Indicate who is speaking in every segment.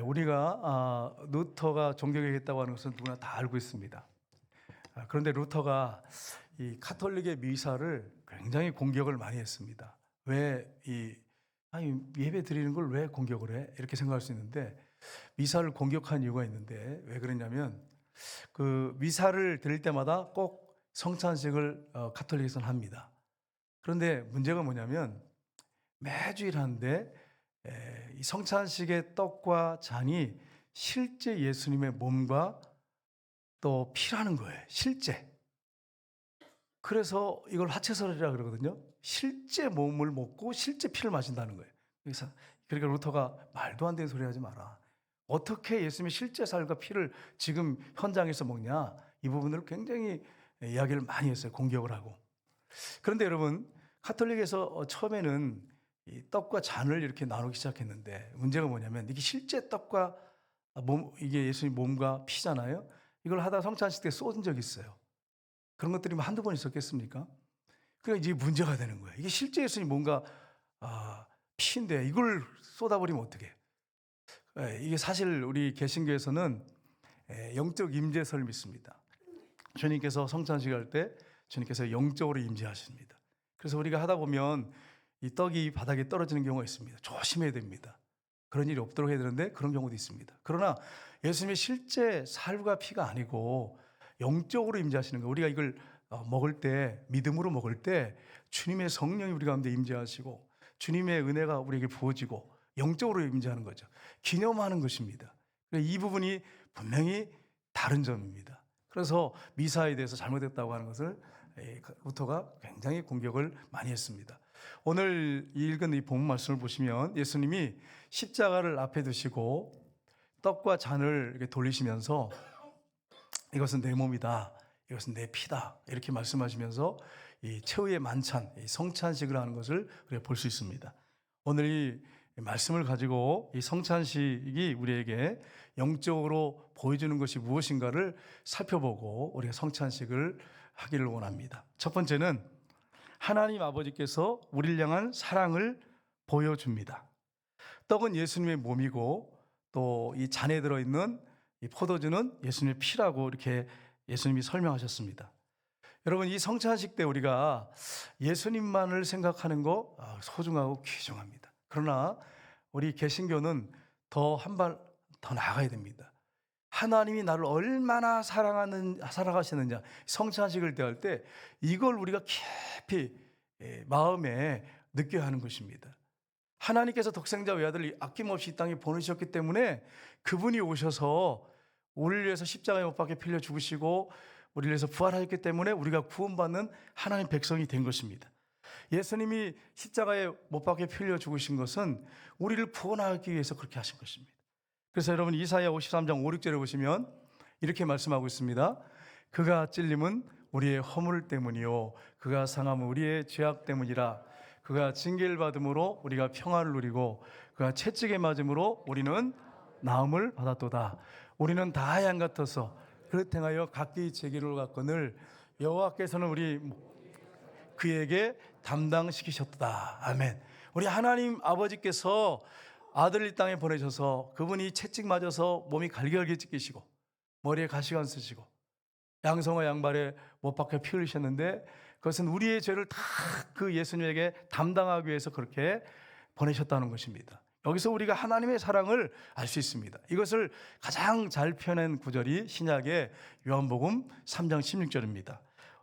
Speaker 1: 우리가 루터가 종교개혁했다고 하는 것은 누구나 다 알고 있습니다. 그런데 루터가 이 카톨릭의 미사를 굉장히 공격을 많이 했습니다. 예배 드리는 걸 왜 공격을 해? 이렇게 생각할 수 있는데, 미사를 공격한 이유가 있는데 왜 그러냐면, 그 미사를 드릴 때마다 꼭 성찬식을 카톨릭에서는 합니다. 그런데 문제가 뭐냐면, 매주일 하는데 이 성찬식의 떡과 잔이 실제 예수님의 몸과 또 피라는 거예요. 실제. 그래서 이걸 하체설이라 그러거든요. 실제 몸을 먹고 실제 피를 마신다는 거예요. 그래서 그러니까 루터가 말도 안 되는 소리 하지 마라. 어떻게 예수님의 실제 살과 피를 지금 현장에서 먹냐? 이 부분을 굉장히 이야기를 많이 했어요. 공격을 하고. 그런데 여러분, 카톨릭에서 처음에는 이 떡과 잔을 이렇게 나누기 시작했는데, 문제가 뭐냐면 이게 실제 떡과 이게 예수님 몸과 피잖아요. 이걸 하다가 성찬식 때 쏟은 적이 있어요. 그런 것들이 한두 번 있었겠습니까? 그러니까 이제 문제가 되는 거예요. 이게 실제 예수님 몸과 피인데 이걸 쏟아버리면 어떡해? 이게 사실 우리 개신교에서는 영적 임재설을 믿습니다. 주님께서 성찬식 할 때 주님께서 영적으로 임재하십니다. 그래서 우리가 하다 보면 이 떡이 바닥에 떨어지는 경우가 있습니다. 조심해야 됩니다. 그런 일이 없도록 해야 되는데 그런 경우도 있습니다. 그러나 예수님의 실제 살과 피가 아니고 영적으로 임재하시는 거예요. 우리가 이걸 먹을 때, 믿음으로 먹을 때 주님의 성령이 우리 가운데 임재하시고 주님의 은혜가 우리에게 부어지고 영적으로 임재하는 거죠. 기념하는 것입니다. 이 부분이 분명히 다른 점입니다. 그래서 미사에 대해서 잘못했다고 하는 것을 루터가 굉장히 공격을 많이 했습니다. 오늘 읽은 이 본문 말씀을 보시면 예수님이 십자가를 앞에 두시고 떡과 잔을 이렇게 돌리시면서 이것은 내 몸이다, 이것은 내 피다 이렇게 말씀하시면서 이 최후의 만찬, 이 성찬식을 하는 것을 우리가 볼 수 있습니다. 오늘 이 말씀을 가지고 이 성찬식이 우리에게 영적으로 보여주는 것이 무엇인가를 살펴보고 우리가 성찬식을 하기를 원합니다. 첫 번째는 하나님 아버지께서 우리를 향한 사랑을 보여줍니다. 떡은 예수님의 몸이고 또 이 잔에 들어있는 이 포도주는 예수님의 피라고 이렇게 예수님이 설명하셨습니다. 여러분, 이 성찬식 때 우리가 예수님만을 생각하는 거 소중하고 귀중합니다. 그러나 우리 개신교는 더 한 발 더 나아가야 됩니다. 하나님이 나를 얼마나 사랑하시느냐, 성찬식을 대할 때 이걸 우리가 깊이 마음에 느껴야 하는 것입니다. 하나님께서 독생자 외아들을 아낌없이 이 땅에 보내셨기 때문에 그분이 오셔서 우리를 위해서 십자가에 못 박혀 필려 죽으시고 우리를 위해서 부활하셨기 때문에 우리가 구원받는 하나님 백성이 된 것입니다. 예수님이 십자가에 못 박혀 필려 죽으신 것은 우리를 구원하기 위해서 그렇게 하신 것입니다. 그래서 여러분 이사야 53장 5, 6절에 보시면 이렇게 말씀하고 있습니다. 그가 찔림은 우리의 허물 때문이요 그가 상함은 우리의 죄악 때문이라. 그가 징계를 받음으로 우리가 평화를 누리고 그가 채찍에 맞음으로 우리는 나음을 받았도다. 우리는 다 양 같아서 그릇 행하여 각기 제기를 갖거늘 여호와께서는 우리 그에게 담당시키셨다. 아멘. 우리 하나님 아버지께서 아들을 이 땅에 보내셔서 그분이 채찍 맞아서 몸이 갈기갈기 찢기시고 머리에 가시관 쓰시고 양성과 양발에 못 박혀 피 흘리셨는데 그것은 우리의 죄를 다 그 예수님에게 담당하기 위해서 그렇게 보내셨다는 것입니다. 여기서 우리가 하나님의 사랑을 알 수 있습니다. 이것을 가장 잘 표현한 구절이 신약의 요한복음 3장 16절입니다.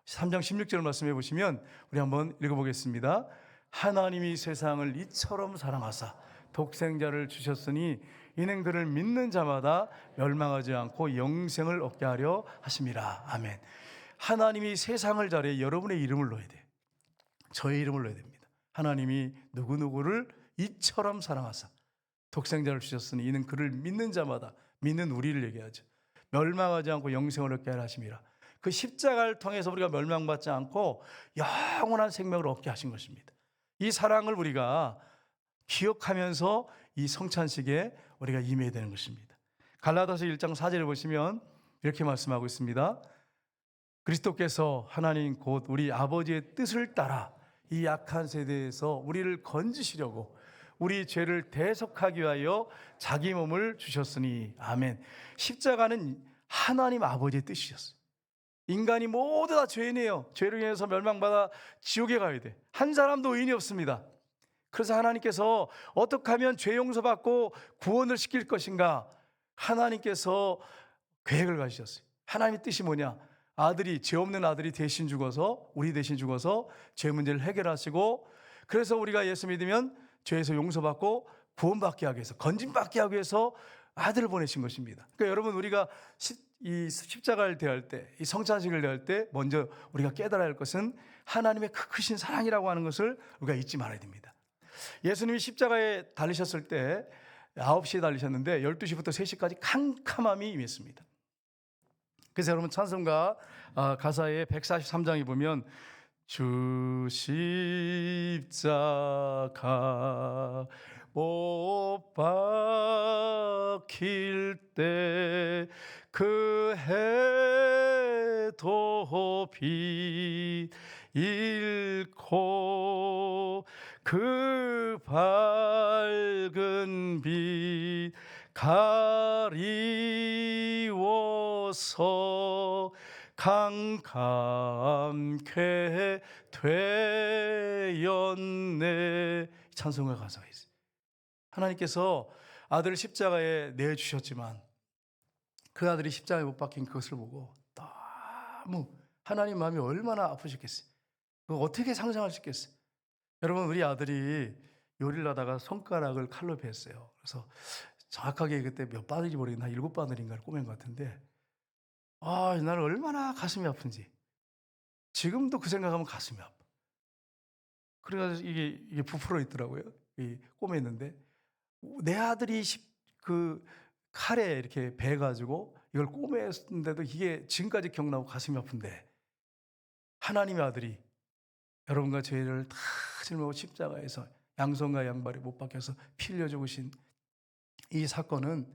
Speaker 1: 3장 16절 말씀해 보시면 우리 한번 읽어보겠습니다. 하나님이 세상을 이처럼 사랑하사 독생자를 주셨으니 이는 그를 믿는 자마다 멸망하지 않고 영생을 얻게 하려 하심이라. 아멘. 하나님이 세상을 잘해 여러분의 이름을 넣어야 돼요. 저의 이름을 넣어야 됩니다. 하나님이 누구누구를 이처럼 사랑하사 독생자를 주셨으니 이는 그를 믿는 자마다, 믿는 우리를 얘기하죠, 멸망하지 않고 영생을 얻게 하려 하심이라. 그 십자가를 통해서 우리가 멸망받지 않고 영원한 생명을 얻게 하신 것입니다. 이 사랑을 우리가 기억하면서 이 성찬식에 우리가 임해야 되는 것입니다. 갈라디아서 1장 4절을 보시면 이렇게 말씀하고 있습니다. 그리스도께서 하나님 곧 우리 아버지의 뜻을 따라 이 약한 세대에서 우리를 건지시려고 우리 죄를 대속하기 위하여 자기 몸을 주셨으니. 아멘. 십자가는 하나님 아버지의 뜻이었어요. 인간이 모두 다 죄인이에요. 죄로 인해서 멸망받아 지옥에 가야 돼. 한 사람도 의인이 없습니다. 그래서 하나님께서 어떻게 하면 죄 용서받고 구원을 시킬 것인가, 하나님께서 계획을 가지셨어요. 하나님의 뜻이 뭐냐? 죄 없는 아들이 대신 죽어서, 우리 대신 죽어서 죄 문제를 해결하시고, 그래서 우리가 예수 믿으면 죄에서 용서받고 구원받게 하기 위해서, 건진받게 하기 위해서 아들을 보내신 것입니다. 그러니까 여러분, 우리가 이 십자가를 대할 때, 이 성찬식을 대할 때 먼저 우리가 깨달아야 할 것은 하나님의 크신 사랑이라고 하는 것을 우리가 잊지 말아야 됩니다. 예수님이 십자가에 달리셨을 때 9시에 달리셨는데 12시부터 3시까지 캄캄함이 임했습니다. 그래서 여러분, 찬송가 가사에 143장에 보면 주 십자가 못 박힐 때 그 해도 빛 잃고 그 밝은 빛 가리워서 강감케 되었네. 찬송가 가사가 있어요. 하나님께서 아들을 십자가에 내주셨지만 그 아들이 십자가에 못 박힌 그것을 보고 너무 하나님 마음이 얼마나 아프셨겠어요. 그거 어떻게 상상할 수 있겠어요. 여러분, 우리 아들이 요리를 하다가 손가락을 칼로 베었어요. 그래서 정확하게 그때 몇 바늘인지 모르겠는데 한 7바늘인가를 꼬맨 것 같은데, 나는 얼마나 가슴이 아픈지 지금도 그 생각하면 가슴이 아파. 그래가지고 이게 부풀어 있더라고요. 꼬맸는데 내 아들이 그 칼에 이렇게 베가지고 이걸 꼬맸는데도 이게 지금까지 기억나고 가슴이 아픈데, 하나님의 아들이 여러분과 죄를 다 짊어지고 십자가에서 양손과 양발에 못 박혀서 피 흘려 죽으신 이 사건은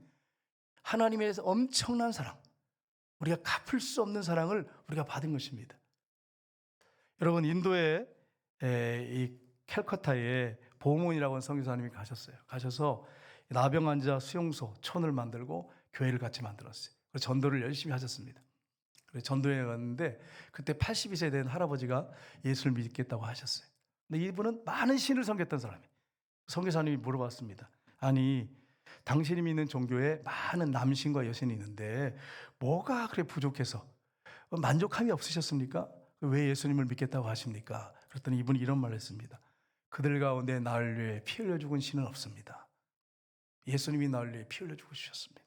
Speaker 1: 하나님의 엄청난 사랑, 우리가 갚을 수 없는 사랑을 우리가 받은 것입니다. 여러분, 인도의 이 캘커타에 보몬이라고 하는 선교사님이 가셔서 나병 환자 수용소, 촌을 만들고 교회를 같이 만들었어요. 그래서 전도를 열심히 하셨습니다. 그래서 전도에 갔는데 그때 82세 된 할아버지가 예수를 믿겠다고 하셨어요. 근데 이분은 많은 신을 섬겼던 사람이에요. 선교사님이 물어봤습니다. 아니, 당신이 믿는 종교에 많은 남신과 여신이 있는데 뭐가 그래 부족해서 만족함이 없으셨습니까? 왜 예수님을 믿겠다고 하십니까? 그랬더니 이분이 이런 말을 했습니다. 그들 가운데 나를 위해 피 흘려 죽은 신은 없습니다. 예수님이 나를 위해 피 흘려 죽으셨습니다.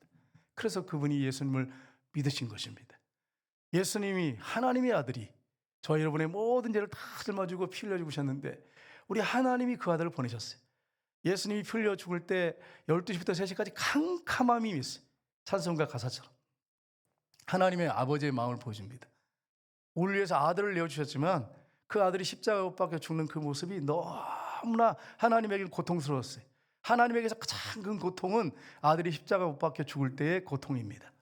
Speaker 1: 그래서 그분이 예수님을 믿으신 것입니다. 예수님이, 하나님의 아들이 저와 여러분의 모든 죄를 다 짊어지고 피 흘려 죽으셨는데 우리 하나님이 그 아들을 보내셨어요. 예수님이 피 흘려 죽을 때 12시부터 3시까지 캄캄함이 있어요. 찬송가 가사처럼 하나님의 아버지의 마음을 보여줍니다. 우리를 위해서 아들을 내어주셨지만 그 아들이 십자가에 못 박혀 죽는 그 모습이 너무나 하나님에게는 고통스러웠어요. 하나님에게서 가장 큰 고통은 아들이 십자가에 못 박혀 죽을 때의 고통입니다.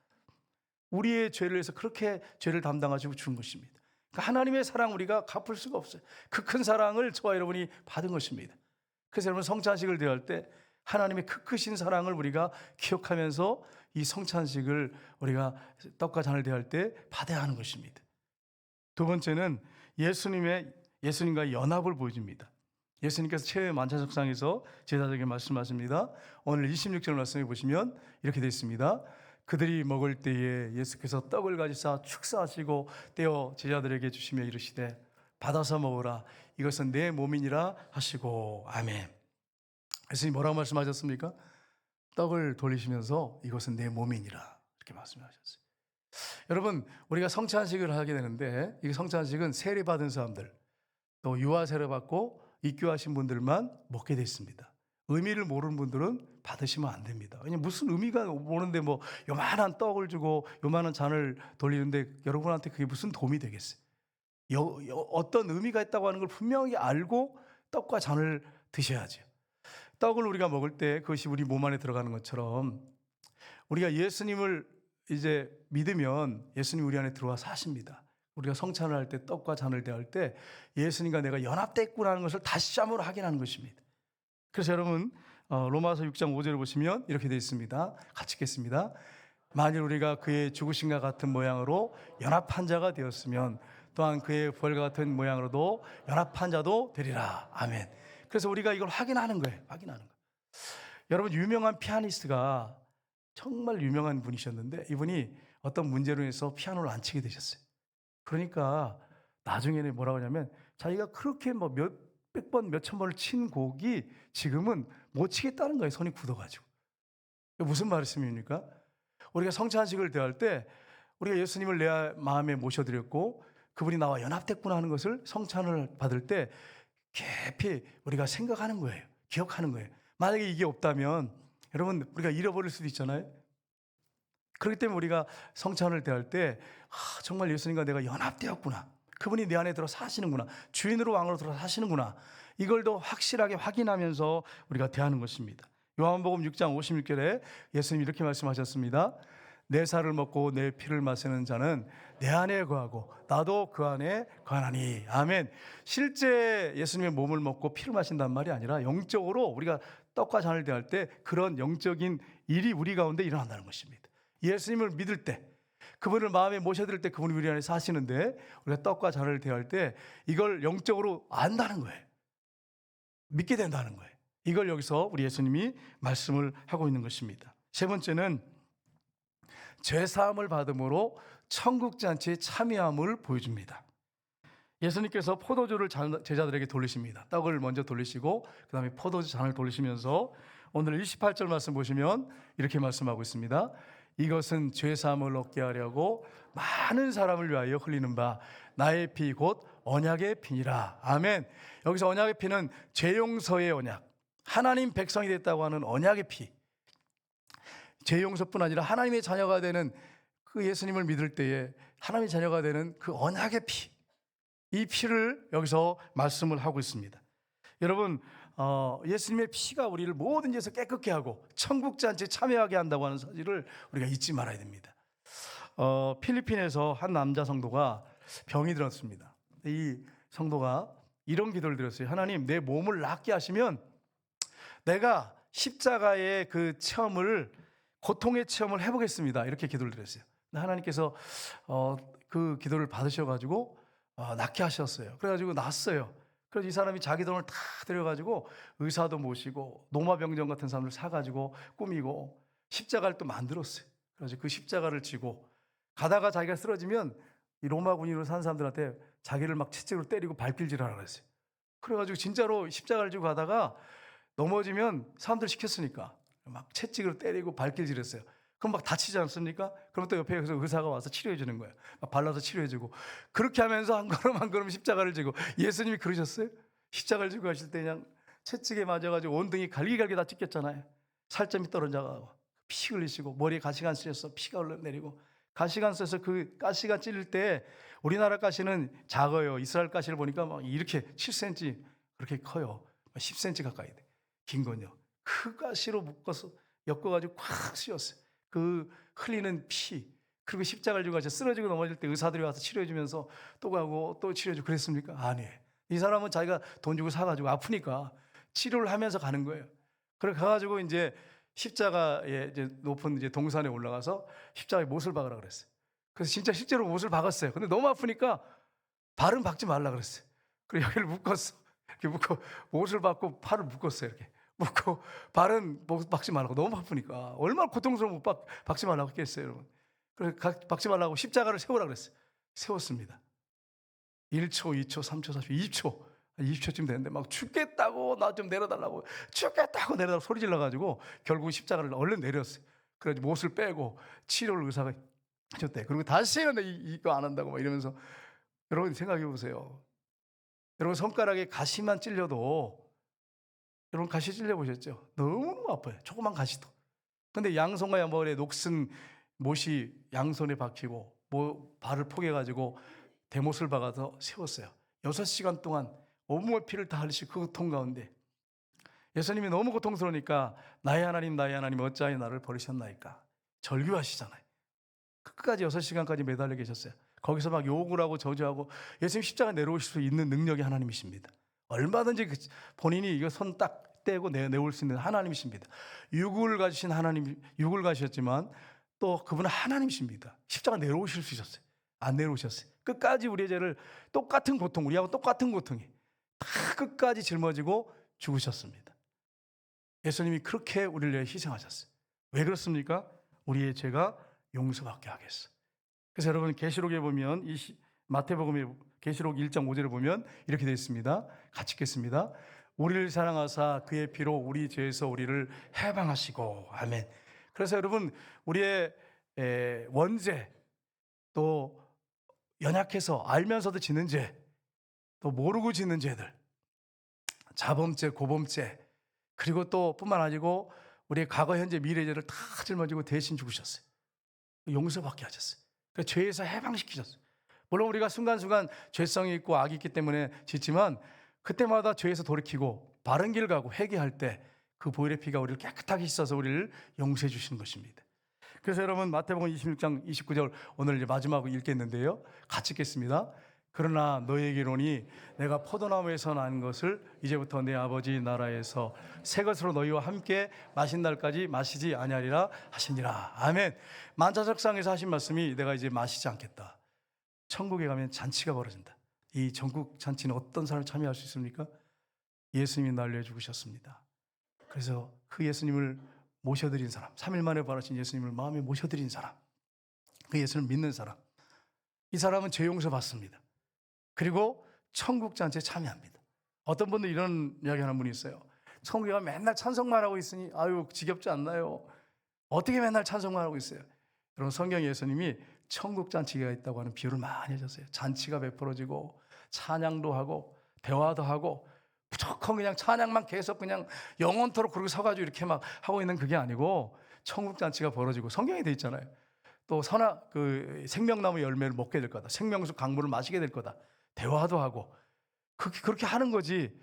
Speaker 1: 우리의 죄를 위해서 그렇게 죄를 담당하시고 죽은 것입니다. 그러니까 하나님의 사랑 우리가 갚을 수가 없어요. 그 큰 사랑을 저와 여러분이 받은 것입니다. 그래서 여러분, 성찬식을 대할 때 하나님의 크신 사랑을 우리가 기억하면서 이 성찬식을 우리가 떡과 잔을 대할 때 받아야 하는 것입니다. 두 번째는 예수님과의 연합을 보여줍니다. 예수님께서 최후의 만찬석상에서 제자들에게 말씀하십니다. 오늘 26절 말씀해 보시면 이렇게 되어 있습니다. 그들이 먹을 때에 예수께서 떡을 가지사 축사하시고 떼어 제자들에게 주시며 이르시되 받아서 먹으라, 이것은 내 몸이니라 하시고. 아멘. 예수님 뭐라고 말씀하셨습니까? 떡을 돌리시면서 이것은 내 몸이니라, 이렇게 말씀하셨어요. 여러분, 우리가 성찬식을 하게 되는데 이 성찬식은 세례받은 사람들, 또 유아 세례 받고 입교하신 분들만 먹게 돼 있습니다. 의미를 모르는 분들은 받으시면 안 됩니다. 왜냐면 무슨 의미가 모르는데 뭐 요만한 떡을 주고 요만한 잔을 돌리는데 여러분한테 그게 무슨 도움이 되겠어요? 어떤 의미가 있다고 하는 걸 분명히 알고 떡과 잔을 드셔야죠. 떡을 우리가 먹을 때 그것이 우리 몸 안에 들어가는 것처럼 우리가 예수님을 이제 믿으면 예수님 우리 안에 들어와 사십니다. 우리가 성찬을 할 때 떡과 잔을 대할 때 예수님과 내가 연합됐구나 하는 것을 다시 한번 확인하는 것입니다. 그래서 여러분, 로마서 6장 5절을 보시면 이렇게 되어 있습니다. 같이 읽겠습니다. 만일 우리가 그의 죽으심과 같은 모양으로 연합한 자가 되었으면 또한 그의 부활과 같은 모양으로도 연합한 자도 되리라. 아멘. 그래서 우리가 이걸 확인하는 거예요. 확인하는 거예요. 여러분, 유명한 피아니스트가 정말 유명한 분이셨는데 이분이 어떤 문제로 인해서 피아노를 안 치게 되셨어요. 그러니까 나중에는 뭐라고 하냐면 자기가 그렇게 뭐 몇백 번, 몇천 번을 친 곡이 지금은 못 치겠다는 거예요. 손이 굳어가지고. 무슨 말씀입니까? 우리가 성찬식을 대할 때 우리가 예수님을 내 마음에 모셔드렸고 그분이 나와 연합됐구나 하는 것을 성찬을 받을 때 깊이 우리가 생각하는 거예요. 기억하는 거예요. 만약에 이게 없다면 여러분 우리가 잃어버릴 수도 있잖아요. 그렇기 때문에 우리가 성찬을 대할 때 정말 예수님과 내가 연합되었구나. 그분이 내 안에 들어 사시는구나. 주인으로 왕으로 들어 사시는구나. 이걸 더 확실하게 확인하면서 우리가 대하는 것입니다. 요한복음 6장 56절에 예수님이 이렇게 말씀하셨습니다. 내 살을 먹고 내 피를 마시는 자는 내 안에 거하고 나도 그 안에 거하나니. 아멘. 실제 예수님의 몸을 먹고 피를 마신단 말이 아니라 영적으로 우리가 떡과 잔을 대할 때 그런 영적인 일이 우리 가운데 일어난다는 것입니다. 예수님을 믿을 때, 그분을 마음에 모셔드릴 때 그분이 우리 안에 사시는데 우리가 떡과 잔을 대할 때 이걸 영적으로 안다는 거예요. 믿게 된다는 거예요. 이걸 여기서 우리 예수님이 말씀을 하고 있는 것입니다. 세 번째는 죄사함을 받음으로 천국잔치에 참여함을 보여줍니다. 예수님께서 포도주를 제자들에게 돌리십니다. 떡을 먼저 돌리시고 그 다음에 포도주 잔을 돌리시면서 오늘 28절 말씀 보시면 이렇게 말씀하고 있습니다. 이것은 죄사함을 얻게 하려고 많은 사람을 위하여 흘리는 바 나의 피 곧 언약의 피니라. 아멘. 여기서 언약의 피는 죄 용서의 언약, 하나님 백성이 됐다고 하는 언약의 피, 죄 용서뿐 아니라 하나님의 자녀가 되는 그 예수님을 믿을 때에 하나님의 자녀가 되는 그 언약의 피, 이 피를 여기서 말씀을 하고 있습니다. 여러분, 예수님의 피가 우리를 모든 죄에서 깨끗게 하고 천국잔치에 참여하게 한다고 하는 사실을 우리가 잊지 말아야 됩니다. 필리핀에서 한 남자 성도가 병이 들었습니다. 이 성도가 이런 기도를 드렸어요. 하나님, 내 몸을 낫게 하시면 내가 십자가의 그 체험을, 고통의 체험을 해보겠습니다. 이렇게 기도를 드렸어요. 하나님께서 그 기도를 받으셔가지고 낫게 하셨어요. 그래가지고 낫어요. 그래서 이 사람이 자기 돈을 다 들여가지고 의사도 모시고 노마병정 같은 사람들 사가지고 꾸미고 십자가를 또 만들었어요. 그래서 그 십자가를 지고 가다가 자기가 쓰러지면 이 로마 군인으로 산 사람들한테 자기를 막 채찍으로 때리고 발길질하라 그랬어요. 그래가지고 진짜로 십자가를 지고 가다가 넘어지면 사람들 시켰으니까 막 채찍으로 때리고 발길질했어요. 그럼 막 다치지 않습니까? 그럼 또 옆에 의사가 와서 치료해 주는 거예요. 막 발라서 치료해 주고. 그렇게 하면서 한 걸음 한 걸음 십자가를 지고. 예수님이 그러셨어요? 십자가를 지고 가실 때 그냥 채찍에 맞아가지고 온등이 갈기갈기 다 찢겼잖아요. 살점이 떨어져가고 피 흘리시고 머리에 가시관 쓰셔서 피가 흘러내리고, 가시관 써서 그 가시가 찔릴 때 우리나라 가시는 작아요. 이스라엘 가시를 보니까 막 이렇게 7cm 그렇게 커요. 10cm 가까이 돼. 긴 건요. 그 가시로 묶어서 엮어가지고 콱 씌웠어요. 그 흘리는 피, 그리고 십자가를 지고 가서 쓰러지고 넘어질 때 의사들이 와서 치료해주면서 또 가고 또 치료해주고 그랬습니까? 아니에요. 이 사람은 자기가 돈 주고 사가지고 아프니까 치료를 하면서 가는 거예요. 그래 가가지고 이제 십자가에 이제 높은 이제 동산에 올라가서 십자가에 못을 박으라 그랬어요. 그래서 진짜 실제로 못을 박았어요. 근데 너무 아프니까 발은 박지 말라 그랬어요. 그리고 여기를 묶었어. 이렇게 묶어 못을 박고 팔을 묶었어요. 이렇게 묶고 발은 박지 말라고, 너무 아프니까 얼마나 고통스러운 못 박지 말라고 했겠어요, 여러분. 그래서 박지 말라고 십자가를 세우라 그랬어요. 세웠습니다. 1초, 2초, 3초, 4초, 20초쯤 됐는데 막 죽겠다고, 나 좀 내려달라고, 죽겠다고 내려달라고 소리 질러가지고 결국 십자가를 얼른 내렸어요. 그래서 못을 빼고 치료를 의사가 해줬대. 그리고 다시 근데 이거 안 한다고 막 이러면서. 여러분 생각해 보세요. 여러분 손가락에 가시만 찔려도, 여러분 가시 찔려보셨죠? 너무너무 아파요. 조그만 가시도. 근데 양손과 양발에 녹슨 못이 양손에 박히고 발을 포개가지고 대못을 박아서 세웠어요. 6시간 동안 온몸의 피를 다 흘리시고 그 고통 가운데 예수님이 너무 고통스러우니까 나의 하나님 어찌하여 나를 버리셨나이까 절규하시잖아요. 끝까지 6시간까지 매달려 계셨어요. 거기서 막 욕을 하고 저주하고. 예수님 십자가 내려오실 수 있는 능력이 하나님이십니다. 얼마든지 본인이 이거 손 딱 떼고 내올 수 있는 하나님이십니다. 육을 가지신 하나님, 육을 가셨지만 또 그분은 하나님이십니다. 십자가 내려오실 수 있었어요. 안 내려오셨어요. 끝까지 우리의 죄를 똑같은 고통, 우리하고 똑같은 고통이 다 끝까지 짊어지고 죽으셨습니다. 예수님이 그렇게 우리를 위해 희생하셨어요. 왜 그렇습니까? 우리의 죄가 용서받게 하겠어. 그래서 여러분 계시록에 보면 마태복음의 계시록 1장 5절에 보면 이렇게 되어 있습니다. 같이 읽겠습니다. 우리를 사랑하사 그의 피로 우리 죄에서 우리를 해방하시고 아멘. 그래서 여러분 우리의 원죄 또 연약해서 알면서도 짓는 죄 또 모르고 짓는 죄들 자범죄 고범죄 그리고 또 뿐만 아니고 우리의 과거 현재 미래 죄를 다 짊어지고 대신 죽으셨어요. 용서받게 하셨어요. 그래서 죄에서 해방시키셨어요. 물론 우리가 순간순간 죄성이 있고 악이 있기 때문에 짓지만 그때마다 죄에서 돌이키고 바른 길 가고 회개할 때 그 보혈의 피가 우리를 깨끗하게 씻어서 우리를 용서해 주시는 것입니다. 그래서 여러분 마태복음 26장 29절 오늘 이제 마지막으로 읽겠는데요. 같이 읽겠습니다. 그러나 너희에게 이르노니 내가 포도나무에서 난 것을 이제부터 내 아버지 나라에서 새 것으로 너희와 함께 마신 날까지 마시지 아니하리라 하시니라. 아멘. 만차석상에서 하신 말씀이 내가 이제 마시지 않겠다. 천국에 가면 잔치가 벌어진다. 이 전국 잔치는 어떤 사람이 참여할 수 있습니까? 예수님이 날 위해 죽으셨습니다. 그래서 그 예수님을 모셔드린 사람, 3일 만에 부활하신 예수님을 마음에 모셔드린 사람, 그 예수를 믿는 사람, 이 사람은 죄 용서 받습니다. 그리고 천국 잔치에 참여합니다. 어떤 분들 이런 이야기 하는 분이 있어요. 천국에 가면 맨날 찬송만 하고 있으니 아유 지겹지 않나요? 어떻게 맨날 찬송만 하고 있어요? 여러분 성경 예수님이 천국 잔치가 있다고 하는 비유를 많이 해줬어요. 잔치가 베풀어지고 찬양도 하고 대화도 하고 무조건 그냥 찬양만 계속 그냥 영원토록 그렇게 서가지고 이렇게 막 하고 있는 그게 아니고 천국 잔치가 벌어지고 성경에 돼 있잖아요. 또 그 생명나무 열매를 먹게 될 거다. 생명수 강물을 마시게 될 거다. 대화도 하고 그렇게 하는 거지.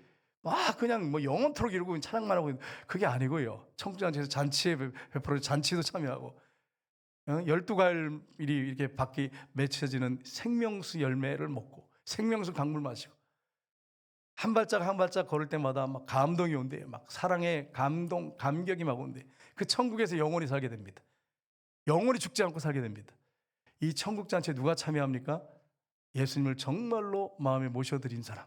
Speaker 1: 막 그냥 뭐 영원토록 이러고 찬양만 하고 그게 아니고요. 천국 잔치에서 잔치에 베풀어 잔치도 참여하고 12가일이 이렇게 밖에 맺혀지는 생명수 열매를 먹고 생명수 강물 마시고 한 발짝 한 발짝 걸을 때마다 막 감동이 온대요. 막 사랑의 감동, 감격이 막 온대요. 그 천국에서 영원히 살게 됩니다. 영원히 죽지 않고 살게 됩니다. 이 천국 잔치에 누가 참여합니까? 예수님을 정말로 마음에 모셔드린 사람,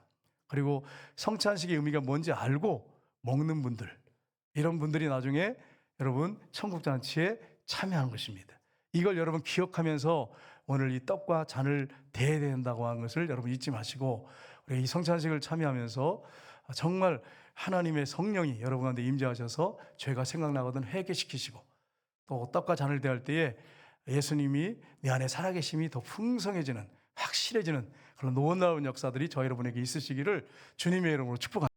Speaker 1: 그리고 성찬식의 의미가 뭔지 알고 먹는 분들, 이런 분들이 나중에 여러분 천국 잔치에 참여하는 것입니다. 이걸 여러분 기억하면서 오늘 이 떡과 잔을 대해야 된다고 하는 것을 여러분 잊지 마시고 우리 이 성찬식을 참여하면서 정말 하나님의 성령이 여러분 가운데 임재하셔서 죄가 생각나거든 회개시키시고 또 떡과 잔을 대할 때에 예수님이 내 안에 살아계심이 더 풍성해지는 확실해지는 그런 놀라운 역사들이 저 여러분에게 있으시기를 주님의 이름으로 축복합니다.